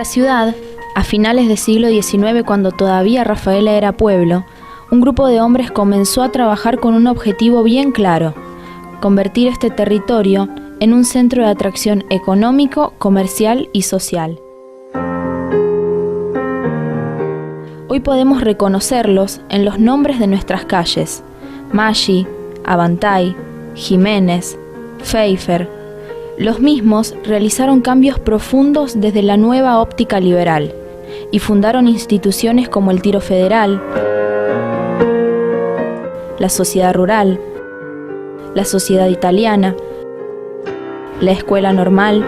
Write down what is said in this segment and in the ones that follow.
la ciudad, a finales del siglo XIX, cuando todavía Rafaela era pueblo, un grupo de hombres comenzó a trabajar con un objetivo bien claro: convertir este territorio en un centro de atracción económico, comercial y social. Hoy podemos reconocerlos en los nombres de nuestras calles: Maggi, Abantay, Jiménez, Pfeiffer. Los mismos realizaron cambios profundos desde la nueva óptica liberal y fundaron instituciones como el Tiro Federal, la Sociedad Rural, la Sociedad Italiana, la Escuela Normal.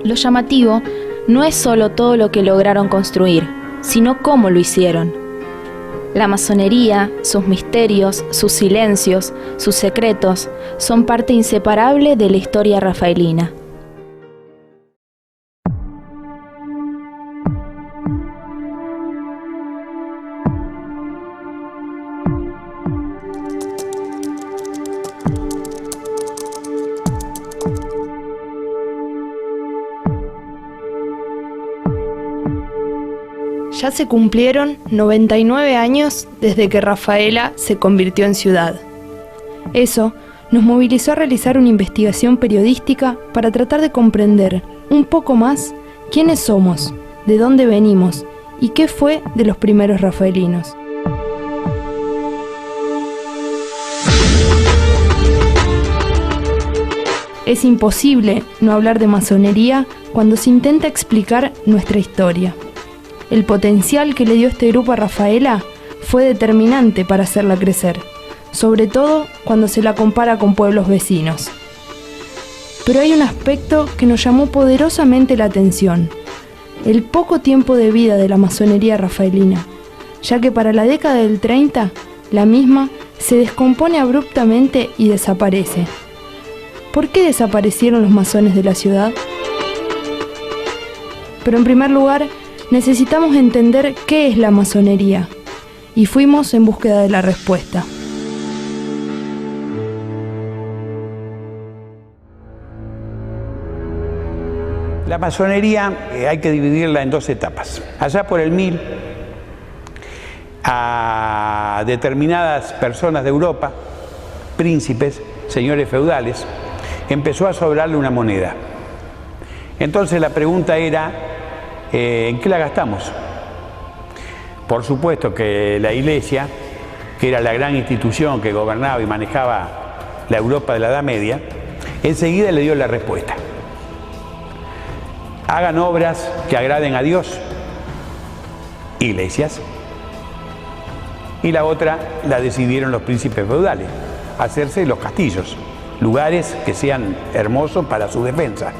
Lo llamativo no es solo todo lo que lograron construir, sino cómo lo hicieron. La masonería, sus misterios, sus silencios, sus secretos, son parte inseparable de la historia rafaelina. Ya se cumplieron 99 años desde que Rafaela se convirtió en ciudad. Eso nos movilizó a realizar una investigación periodística para tratar de comprender un poco más quiénes somos, de dónde venimos y qué fue de los primeros rafaelinos. Es imposible no hablar de masonería cuando se intenta explicar nuestra historia. El potencial que le dio este grupo a Rafaela fue determinante para hacerla crecer, sobre todo cuando se la compara con pueblos vecinos. Pero hay un aspecto que nos llamó poderosamente la atención: el poco tiempo de vida de la masonería rafaelina, ya que para la década del 30, la misma se descompone abruptamente y desaparece. ¿Por qué desaparecieron los masones de la ciudad? Pero en primer lugar, necesitamos entender qué es la masonería, y fuimos en búsqueda de la respuesta. La masonería hay que dividirla en dos etapas. Allá por el 1000, a determinadas personas de Europa, príncipes, señores feudales, empezó a sobrarle una moneda. Entonces la pregunta era: ¿en qué la gastamos? Por supuesto que la Iglesia, que era la gran institución que gobernaba y manejaba la Europa de la Edad Media, enseguida le dio la respuesta: hagan obras que agraden a Dios, iglesias. Y la otra la decidieron los príncipes feudales: hacerse los castillos, lugares que sean hermosos para su defensa.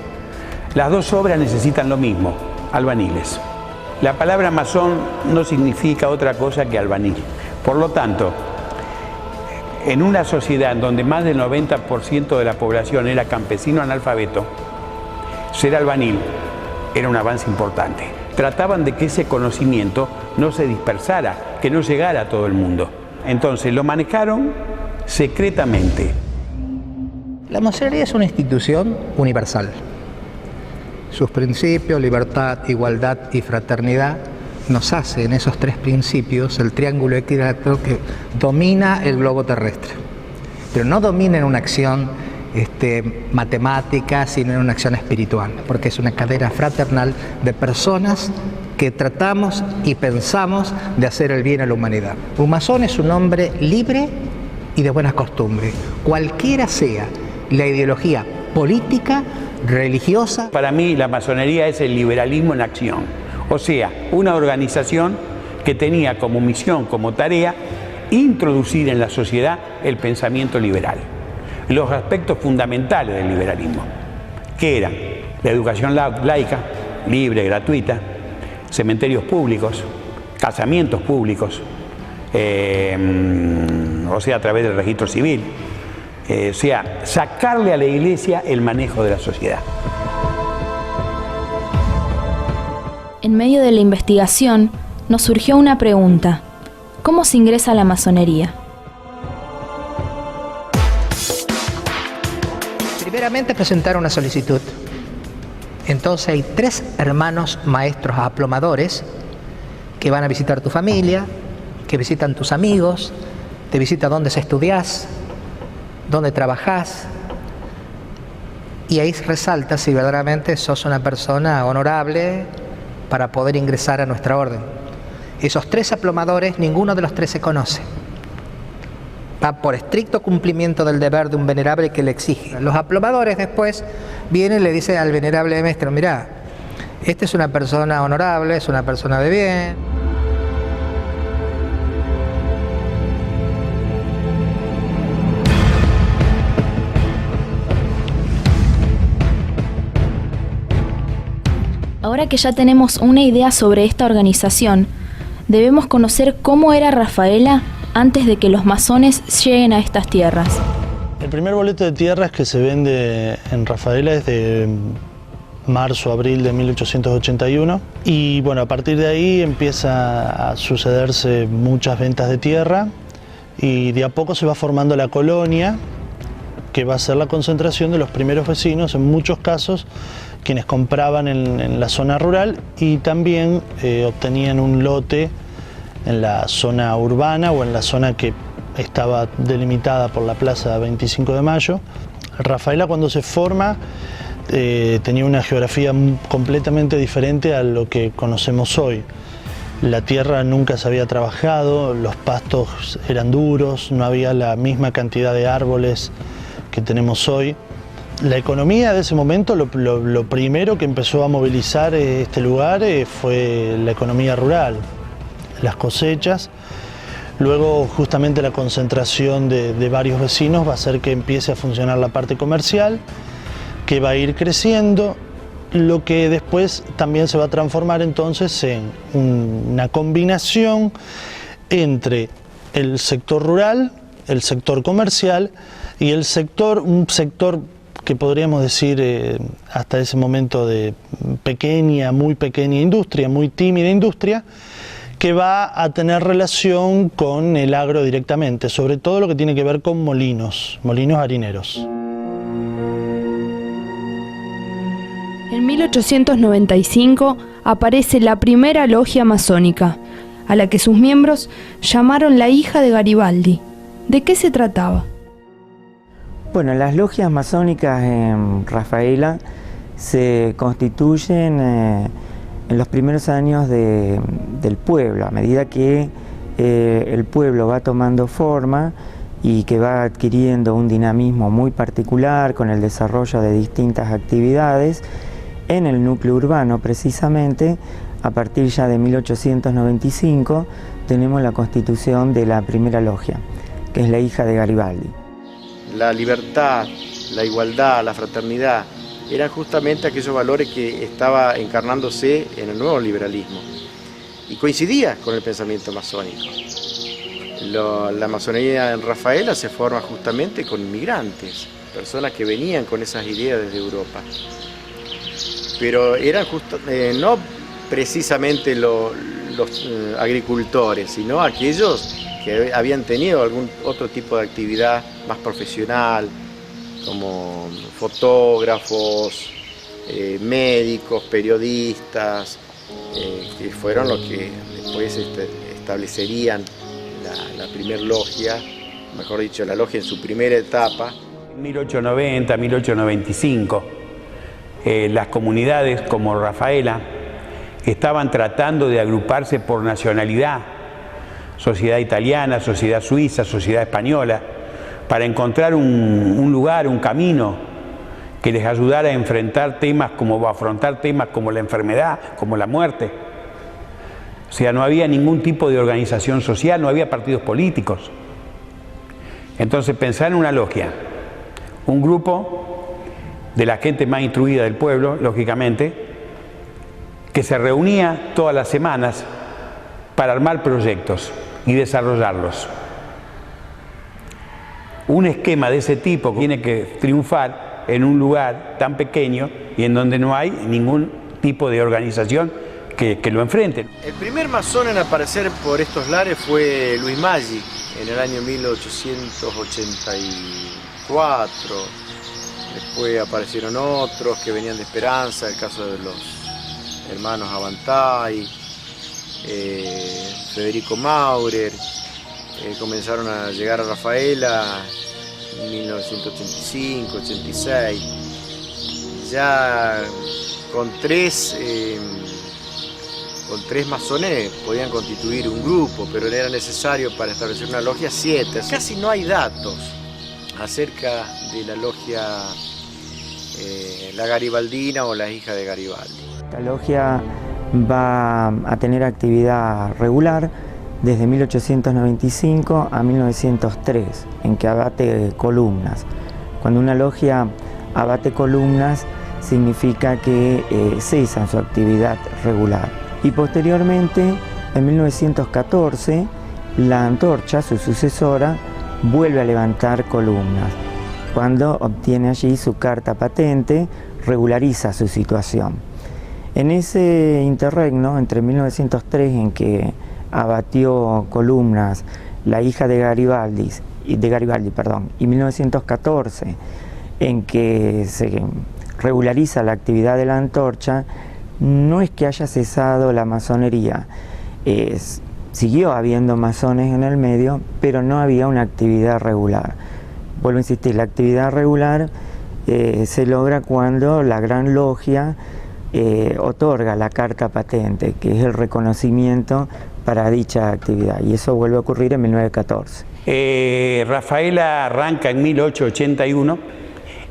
Las dos obras necesitan lo mismo: albaniles. La palabra masón no significa otra cosa que albanil. Por lo tanto, en una sociedad en donde más del 90% de la población era campesino analfabeto, ser albanil era un avance importante. Trataban de que ese conocimiento no se dispersara, que no llegara a todo el mundo. Entonces lo manejaron secretamente. La masonería es una institución universal. Sus principios, libertad, igualdad y fraternidad, nos hace en esos tres principios el triángulo equilátero que domina el globo terrestre. Pero no domina en una acción matemática, sino en una acción espiritual, porque es una cadena fraternal de personas que tratamos y pensamos de hacer el bien a la humanidad. Un masón es un hombre libre y de buenas costumbres, cualquiera sea la ideología política, religiosa. Para mí la masonería es el liberalismo en acción, o sea, una organización que tenía como misión, como tarea, introducir en la sociedad el pensamiento liberal. Los aspectos fundamentales del liberalismo, que eran la educación laica, libre, gratuita, cementerios públicos, casamientos públicos, o sea, a través del registro civil, o sea, sacarle a la Iglesia el manejo de la sociedad. En medio de la investigación, nos surgió una pregunta: ¿cómo se ingresa a la masonería? Primeramente presentar una solicitud. Entonces hay 3 hermanos maestros aplomadores que van a visitar tu familia, que visitan tus amigos, te visitan dónde estudiás, dónde trabajás, y ahí resalta si verdaderamente sos una persona honorable para poder ingresar a nuestra orden. Esos 3 aplomadores, ninguno de los 3 se conoce. Va por estricto cumplimiento del deber de un venerable que le exige. Los aplomadores después vienen y le dicen al venerable maestro: mirá, esta es una persona honorable, es una persona de bien. Ahora que ya tenemos una idea sobre esta organización, debemos conocer cómo era Rafaela antes de que los masones lleguen a estas tierras. El primer boleto de tierras que se vende en Rafaela es de marzo-abril de 1881 y bueno, a partir de ahí empieza a sucederse muchas ventas de tierra y de a poco se va formando la colonia, que va a ser la concentración de los primeros vecinos, en muchos casos quienes compraban en la zona rural y también obtenían un lote en la zona urbana o en la zona que estaba delimitada por la Plaza 25 de Mayo. Rafaela, cuando se forma, tenía una geografía completamente diferente a lo que conocemos hoy. La tierra nunca se había trabajado, los pastos eran duros, no había la misma cantidad de árboles que tenemos hoy. La economía de ese momento, lo primero que empezó a movilizar este lugar fue la economía rural, las cosechas. Luego justamente la concentración de varios vecinos va a hacer que empiece a funcionar la parte comercial, que va a ir creciendo, lo que después también se va a transformar entonces en una combinación entre el sector rural, el sector comercial y un sector que podríamos decir hasta ese momento de muy pequeña industria, muy tímida industria, que va a tener relación con el agro directamente, sobre todo lo que tiene que ver con molinos harineros. En 1895 aparece la primera logia masónica, a la que sus miembros llamaron la hija de Garibaldi. ¿De qué se trataba? Bueno, las logias masónicas en Rafaela se constituyen en los primeros años del pueblo, a medida que el pueblo va tomando forma y que va adquiriendo un dinamismo muy particular con el desarrollo de distintas actividades. En el núcleo urbano, precisamente, a partir ya de 1895, tenemos la constitución de la primera logia, que es la hija de Garibaldi. La libertad, la igualdad, la fraternidad, eran justamente aquellos valores que estaba encarnándose en el nuevo liberalismo y coincidía con el pensamiento masónico. La masonería en Rafaela se forma justamente con inmigrantes, personas que venían con esas ideas desde Europa, pero eran no precisamente los agricultores, sino aquellos que habían tenido algún otro tipo de actividad más profesional, como fotógrafos, médicos, periodistas, que fueron los que después establecerían la primer logia, mejor dicho, la logia en su primera etapa. En 1890, 1895, las comunidades como Rafaela estaban tratando de agruparse por nacionalidad, sociedad italiana, sociedad suiza, sociedad española, para encontrar un lugar, un camino que les ayudara a afrontar temas como la enfermedad, como la muerte. O sea, no había ningún tipo de organización social, no había partidos políticos. Entonces pensar en una logia, un grupo de la gente más instruida del pueblo, lógicamente, que se reunía todas las semanas para armar proyectos y desarrollarlos. Un esquema de ese tipo tiene que triunfar en un lugar tan pequeño y en donde no hay ningún tipo de organización que lo enfrente. El primer masón en aparecer por estos lares fue Luis Maggi en el año 1884. después aparecieron otros que venían de Esperanza, el caso de los hermanos Avantay, Federico Maurer, comenzaron a llegar a Rafaela en 1985, 86, ya con tres masones podían constituir un grupo, pero era necesario para establecer una logia 7. Casi no hay datos acerca de la logia La Garibaldina o la hija de Garibaldi. La logia va a tener actividad regular desde 1895 a 1903, en que abate columnas. Cuando una logia abate columnas, significa que cesan su actividad regular. Y posteriormente, en 1914, la Antorcha, su sucesora, vuelve a levantar columnas. Cuando obtiene allí su carta patente, regulariza su situación. En ese interregno, entre 1903, en que abatió columnas la hija de Garibaldi, y 1914, en que se regulariza la actividad de la Antorcha, no es que haya cesado la masonería, siguió habiendo masones en el medio, pero no había una actividad regular. Vuelvo a insistir, la actividad regular se logra cuando la Gran Logia otorga la carta patente, que es el reconocimiento para dicha actividad, y eso vuelve a ocurrir en 1914. Rafaela arranca en 1881,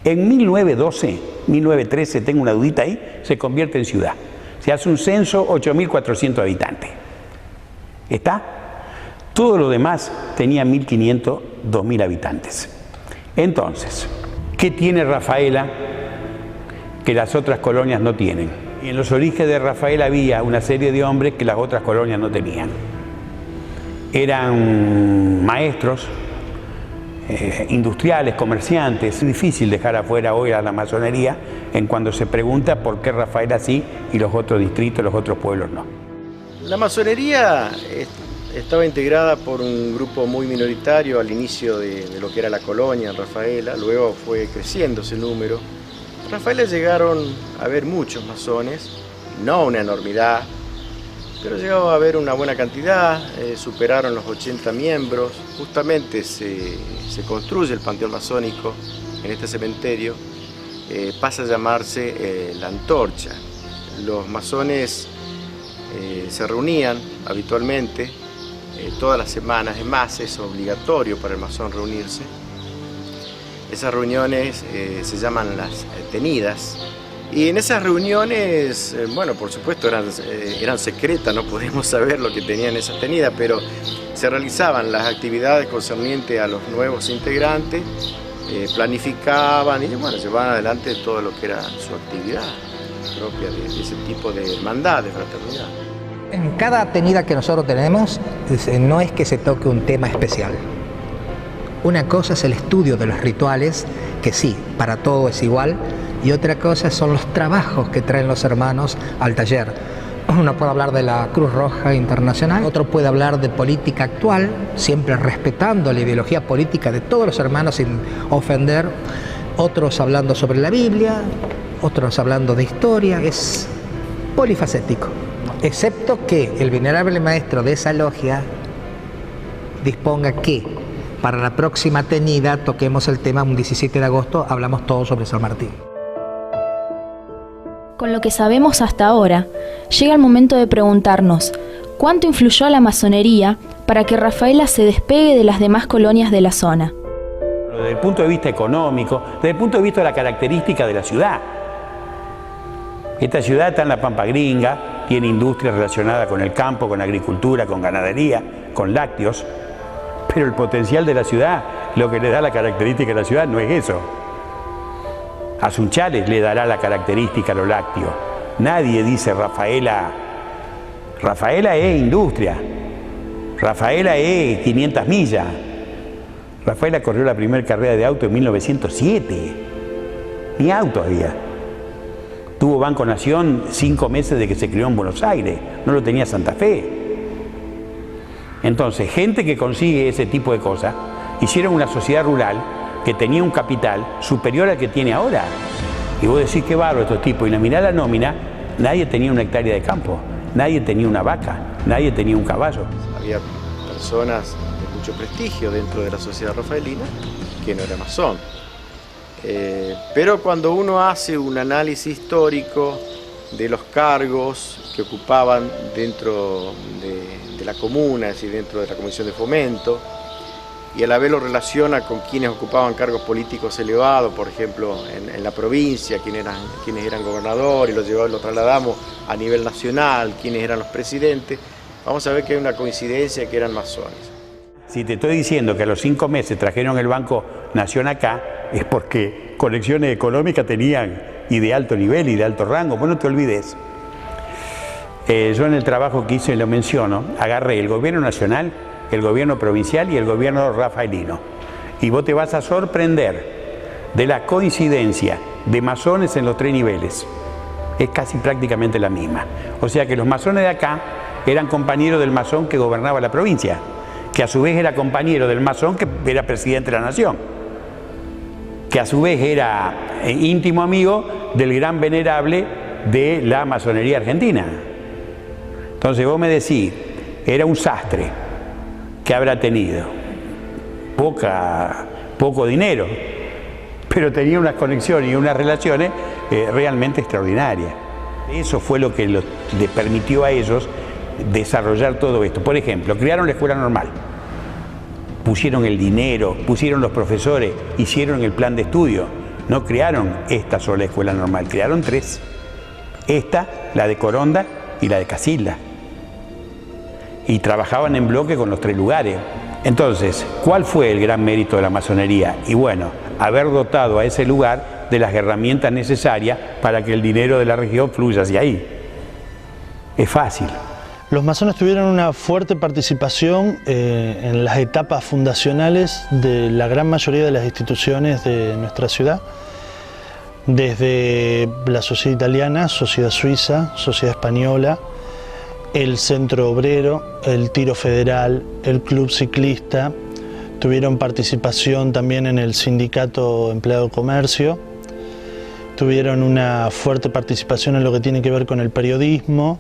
en 1912, 1913, tengo una dudita ahí, se convierte en ciudad. Se hace un censo, 8.400 habitantes. ¿Está? Todo lo demás tenía 1.500, 2.000 habitantes. Entonces, ¿qué tiene Rafaela que las otras colonias no tienen? Y en los orígenes de Rafaela había una serie de hombres que las otras colonias no tenían. Eran maestros, industriales, comerciantes. Es difícil dejar afuera hoy a la masonería en cuando se pregunta por qué Rafaela sí y los otros distritos, los otros pueblos no. La masonería estaba integrada por un grupo muy minoritario al inicio de lo que era la colonia en Rafaela, luego fue creciendo ese número. En Rafaela llegaron a haber muchos masones, no una enormidad, pero llegó a haber una buena cantidad, superaron los 80 miembros. Justamente se construye el panteón masónico en este cementerio, pasa a llamarse la Antorcha. Los masones se reunían habitualmente todas las semanas, es más, es obligatorio para el masón reunirse. Esas reuniones se llaman las tenidas. Y en esas reuniones, bueno, por supuesto eran secretas, no podemos saber lo que tenían esas tenidas, pero se realizaban las actividades concernientes a los nuevos integrantes, planificaban y bueno, llevaban adelante todo lo que era su actividad propia de ese tipo de hermandad, de fraternidad. En cada tenida que nosotros tenemos, no es que se toque un tema especial. Una cosa es el estudio de los rituales, que sí, para todo es igual, y otra cosa son los trabajos que traen los hermanos al taller. Uno puede hablar de la Cruz Roja Internacional, otro puede hablar de política actual, siempre respetando la ideología política de todos los hermanos sin ofender, otros hablando sobre la Biblia, otros hablando de historia. Es polifacético, excepto que el venerable maestro de esa logia disponga que para la próxima tenida toquemos el tema un 17 de agosto, hablamos todo sobre San Martín. Con lo que sabemos hasta ahora, llega el momento de preguntarnos ¿cuánto influyó a la masonería para que Rafaela se despegue de las demás colonias de la zona? Desde el punto de vista económico, desde el punto de vista de la característica de la ciudad. Esta ciudad está en la Pampa Gringa, tiene industria relacionada con el campo, con agricultura, con ganadería, con lácteos, pero el potencial de la ciudad, lo que le da la característica de la ciudad no es eso. A Sunchales le dará la característica a lo lácteo. Nadie dice Rafaela. Rafaela es industria. Rafaela es 500 millas. Rafaela corrió la primera carrera de auto en 1907. Ni auto había. Tuvo Banco Nación 5 meses de que se crió en Buenos Aires. No lo tenía Santa Fe. Entonces, gente que consigue ese tipo de cosas, hicieron una sociedad rural que tenía un capital superior al que tiene ahora. Y vos decís qué bárbaro estos tipos, y la mirá la nómina, nadie tenía una hectárea de campo, nadie tenía una vaca, nadie tenía un caballo. Había personas de mucho prestigio dentro de la sociedad rafaelina que no era masón. Pero cuando uno hace un análisis histórico de los cargos que ocupaban dentro de la comuna, es decir, dentro de la Comisión de Fomento, y a la vez lo relaciona con quienes ocupaban cargos políticos elevados, por ejemplo, en la provincia, quienes eran gobernadores, y lo trasladamos a nivel nacional, quienes eran los presidentes, vamos a ver que hay una coincidencia que eran masones. Si te estoy diciendo que a los 5 meses trajeron el Banco Nación acá, es porque conexiones económicas tenían y de alto nivel y de alto rango, pues no te olvides. Yo en el trabajo que hice, lo menciono, agarré el gobierno nacional, el gobierno provincial y el gobierno rafaelino. Y vos te vas a sorprender de la coincidencia de masones en los 3 niveles. Es casi prácticamente la misma. O sea que los masones de acá eran compañeros del masón que gobernaba la provincia, que a su vez era compañero del masón que era presidente de la nación, que a su vez era íntimo amigo del gran venerable de la masonería argentina. Entonces vos me decís, era un sastre, que habrá tenido poco dinero, pero tenía unas conexiones y unas relaciones realmente extraordinarias. Eso fue lo que les permitió a ellos desarrollar todo esto. Por ejemplo, crearon la escuela normal, pusieron el dinero, pusieron los profesores, hicieron el plan de estudio. No crearon esta sola escuela normal, crearon 3. Esta, la de Coronda y la de Casilda. Y trabajaban en bloque con los 3 lugares. Entonces, ¿cuál fue el gran mérito de la masonería? Y bueno, haber dotado a ese lugar de las herramientas necesarias para que el dinero de la región fluya hacia ahí. Es fácil. Los masones tuvieron una fuerte participación en las etapas fundacionales de la gran mayoría de las instituciones de nuestra ciudad, desde la sociedad italiana, sociedad suiza, sociedad española, el Centro Obrero, el Tiro Federal, el Club Ciclista, tuvieron participación también en el Sindicato Empleado de Comercio, tuvieron una fuerte participación en lo que tiene que ver con el periodismo,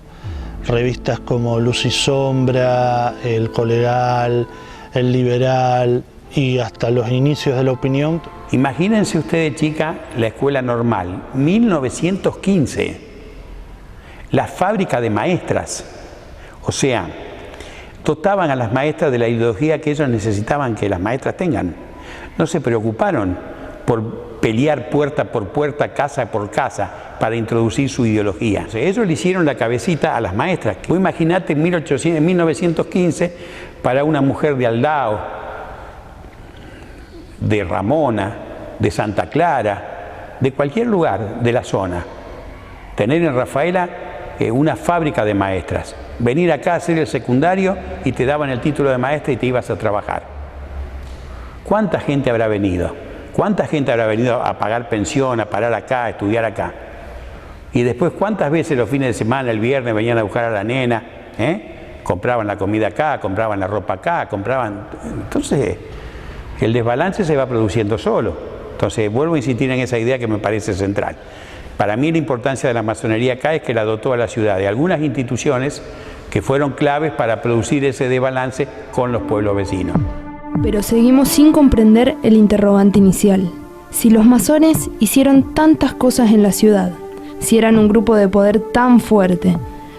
revistas como Luz y Sombra, El Colegal, El Liberal y hasta los inicios de La Opinión. Imagínense ustedes, chicas, la escuela normal, 1915, la fábrica de maestras. O sea, dotaban a las maestras de la ideología que ellos necesitaban que las maestras tengan. No se preocuparon por pelear puerta por puerta, casa por casa, para introducir su ideología. O sea, ellos le hicieron la cabecita a las maestras. Vos imaginate en 1915 para una mujer de Aldao, de Ramona, de Santa Clara, de cualquier lugar de la zona, tener en Rafaela una fábrica de maestras, venir acá a hacer el secundario y te daban el título de maestra y te ibas a trabajar. ¿Cuánta gente habrá venido? ¿Cuánta gente habrá venido a pagar pensión, a parar acá, a estudiar acá? Y después, ¿cuántas veces los fines de semana, el viernes, venían a buscar a la nena? Compraban la comida acá, compraban la ropa acá, compraban... Entonces, el desbalance se va produciendo solo. Entonces, vuelvo a insistir en esa idea que me parece central. Para mí la importancia de la masonería acá es que la dotó a la ciudad de algunas instituciones que fueron claves para producir ese desbalance con los pueblos vecinos. Pero seguimos sin comprender el interrogante inicial. Si los masones hicieron tantas cosas en la ciudad, si eran un grupo de poder tan fuerte,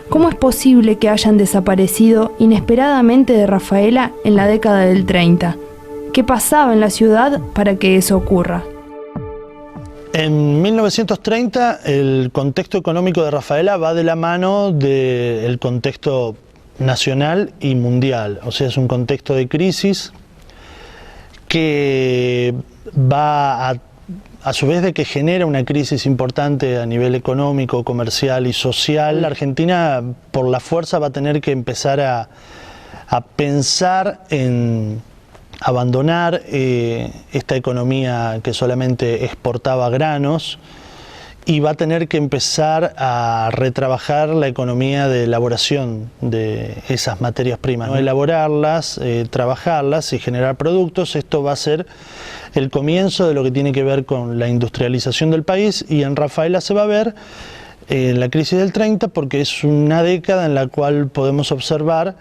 ¿cómo es posible que hayan desaparecido inesperadamente de Rafaela en la década del 30? ¿Qué pasaba en la ciudad para que eso ocurra? En 1930 el contexto económico de Rafaela va de la mano del contexto nacional y mundial, o sea, es un contexto de crisis que va a su vez de que genera una crisis importante a nivel económico, comercial y social. La Argentina por la fuerza va a tener que empezar a pensar en abandonar esta economía que solamente exportaba granos y va a tener que empezar a retrabajar la economía de elaboración de esas materias primas, ¿no? Elaborarlas, trabajarlas y generar productos. Esto va a ser el comienzo de lo que tiene que ver con la industrialización del país, y en Rafaela se va a ver en la crisis del 30 porque es una década en la cual podemos observar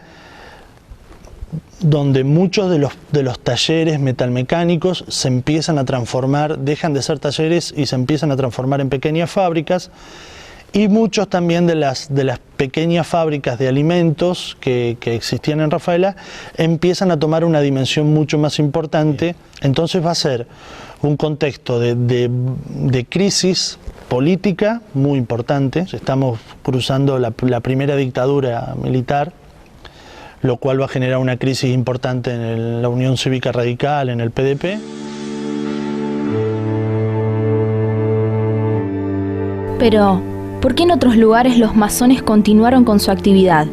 donde muchos de los talleres metalmecánicos se empiezan a transformar, dejan de ser talleres y se empiezan a transformar en pequeñas fábricas, y muchos también de las pequeñas fábricas de alimentos que existían en Rafaela empiezan a tomar una dimensión mucho más importante. Entonces va a ser un contexto de crisis política muy importante. Estamos cruzando la primera dictadura militar, lo cual va a generar una crisis importante en la Unión Cívica Radical, en el PDP. Pero, ¿por qué en otros lugares los masones continuaron con su actividad?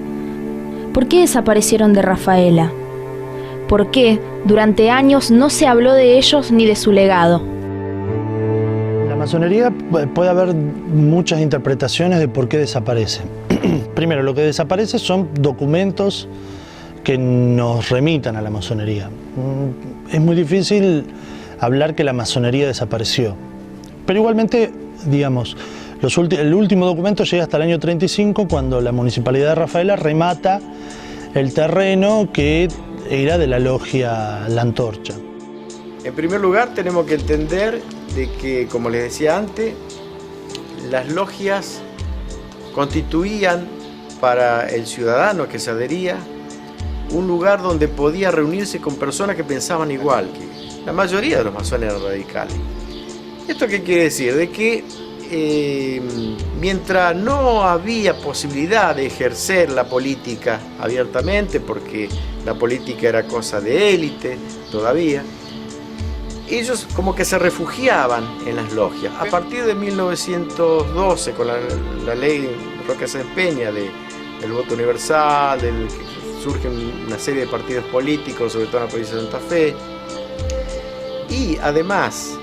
¿Por qué desaparecieron de Rafaela? ¿Por qué durante años no se habló de ellos ni de su legado? La masonería puede haber muchas interpretaciones de por qué desaparece. Primero, lo que desaparece son documentos que nos remitan a la masonería. Es muy difícil hablar que la masonería desapareció, pero igualmente, digamos, el último documento llega hasta el año 35, cuando la Municipalidad de Rafaela remata el terreno que era de la logia La Antorcha. En primer lugar, tenemos que entender de que, como les decía antes, las logias constituían para el ciudadano que se adhería un lugar donde podía reunirse con personas que pensaban igual, que la mayoría de los masones eran radicales. ¿Esto qué quiere decir? De que mientras no había posibilidad de ejercer la política abiertamente, porque la política era cosa de élite todavía, ellos como que se refugiaban en las logias. A partir de 1912, con la ley Roque Sáenz Peña del voto universal, surgen una serie de partidos políticos, sobre todo en la provincia de Santa Fe, y además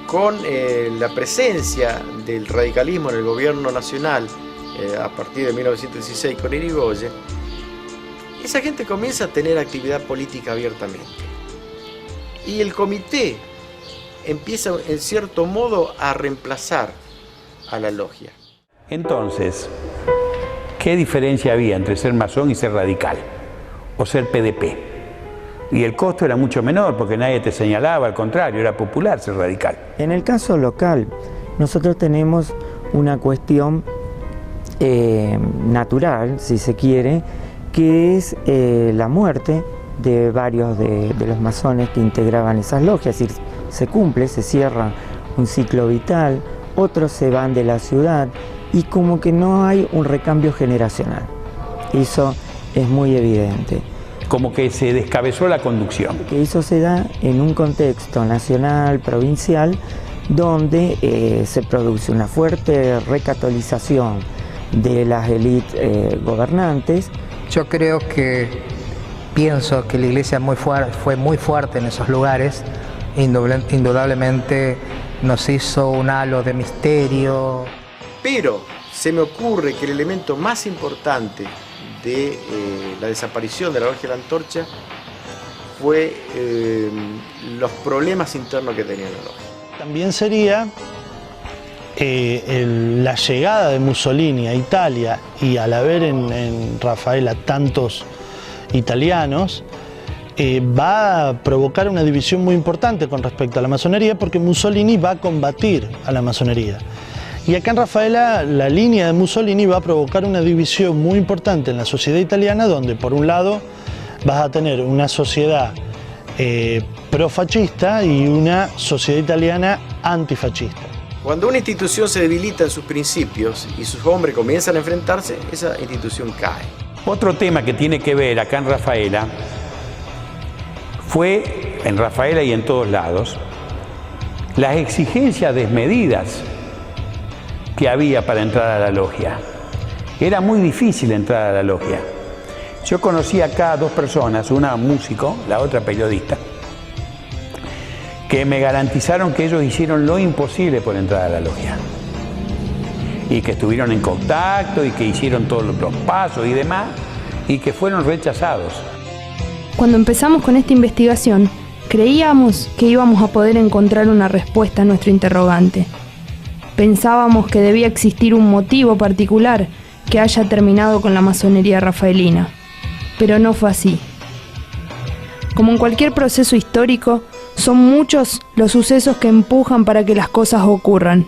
con la presencia del radicalismo en el gobierno nacional a partir de 1916 con Irigoyen, esa gente comienza a tener actividad política abiertamente. Y el comité empieza en cierto modo a reemplazar a la logia. Entonces, ¿qué diferencia había entre ser masón y ser radical? O ser PDP. Y el costo era mucho menor porque nadie te señalaba, al contrario, era popular ser radical. En el caso local, nosotros tenemos una cuestión natural, si se quiere, que es la muerte de varios de los masones que integraban esas logias. Es decir, se cumple, se cierra un ciclo vital, otros se van de la ciudad y como que no hay un recambio generacional. Eso es muy evidente. Como que se descabezó la conducción. Que eso se da en un contexto nacional, provincial, donde se produce una fuerte recatolización de las élites gobernantes. Yo pienso que la iglesia fue muy fuerte en esos lugares, indudablemente nos hizo un halo de misterio. Pero se me ocurre que el elemento más importante de la desaparición de la logia de la Antorcha fue los problemas internos que tenía la logia. También sería la llegada de Mussolini a Italia, y al haber en Rafaela tantos italianos, va a provocar una división muy importante con respecto a la masonería, porque Mussolini va a combatir a la masonería. Y acá en Rafaela la línea de Mussolini va a provocar una división muy importante en la sociedad italiana, donde por un lado vas a tener una sociedad profascista y una sociedad italiana antifascista. Cuando una institución se debilita en sus principios y sus hombres comienzan a enfrentarse, esa institución cae. Otro tema que tiene que ver acá en Rafaela fue, en Rafaela y en todos lados, las exigencias desmedidas que había para entrar a la logia. Era muy difícil entrar a la logia. Yo conocí acá a dos personas, una músico, la otra periodista, que me garantizaron que ellos hicieron lo imposible por entrar a la logia. Y que estuvieron en contacto y que hicieron todos los pasos y demás, y que fueron rechazados. Cuando empezamos con esta investigación, creíamos que íbamos a poder encontrar una respuesta a nuestro interrogante. Pensábamos que debía existir un motivo particular que haya terminado con la masonería rafaelina, pero no fue así. Como en cualquier proceso histórico, son muchos los sucesos que empujan para que las cosas ocurran.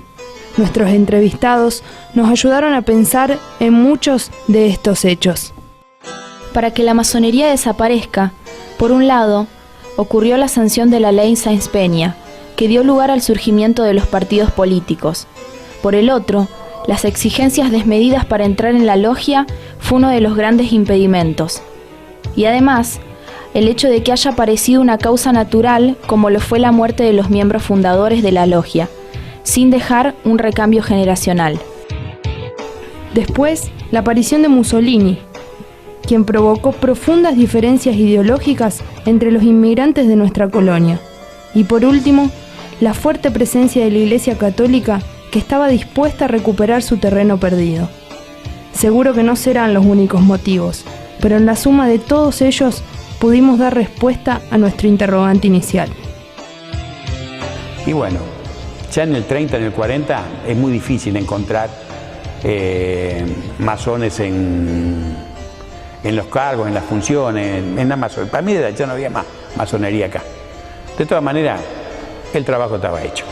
Nuestros entrevistados nos ayudaron a pensar en muchos de estos hechos. Para que la masonería desaparezca, por un lado, ocurrió la sanción de la ley Sáenz-Peña, que dio lugar al surgimiento de los partidos políticos. Por el otro, las exigencias desmedidas para entrar en la logia fue uno de los grandes impedimentos. Y además, el hecho de que haya aparecido una causa natural como lo fue la muerte de los miembros fundadores de la logia, sin dejar un recambio generacional. Después, la aparición de Mussolini, quien provocó profundas diferencias ideológicas entre los inmigrantes de nuestra colonia. Y por último, la fuerte presencia de la Iglesia Católica, que estaba dispuesta a recuperar su terreno perdido. Seguro que no serán los únicos motivos, pero en la suma de todos ellos pudimos dar respuesta a nuestro interrogante inicial. Y bueno, ya en el 30, en el 40, es muy difícil encontrar masones en los cargos, en las funciones, en la masonería. Para mí ya no había más masonería acá. De todas maneras, el trabajo estaba hecho.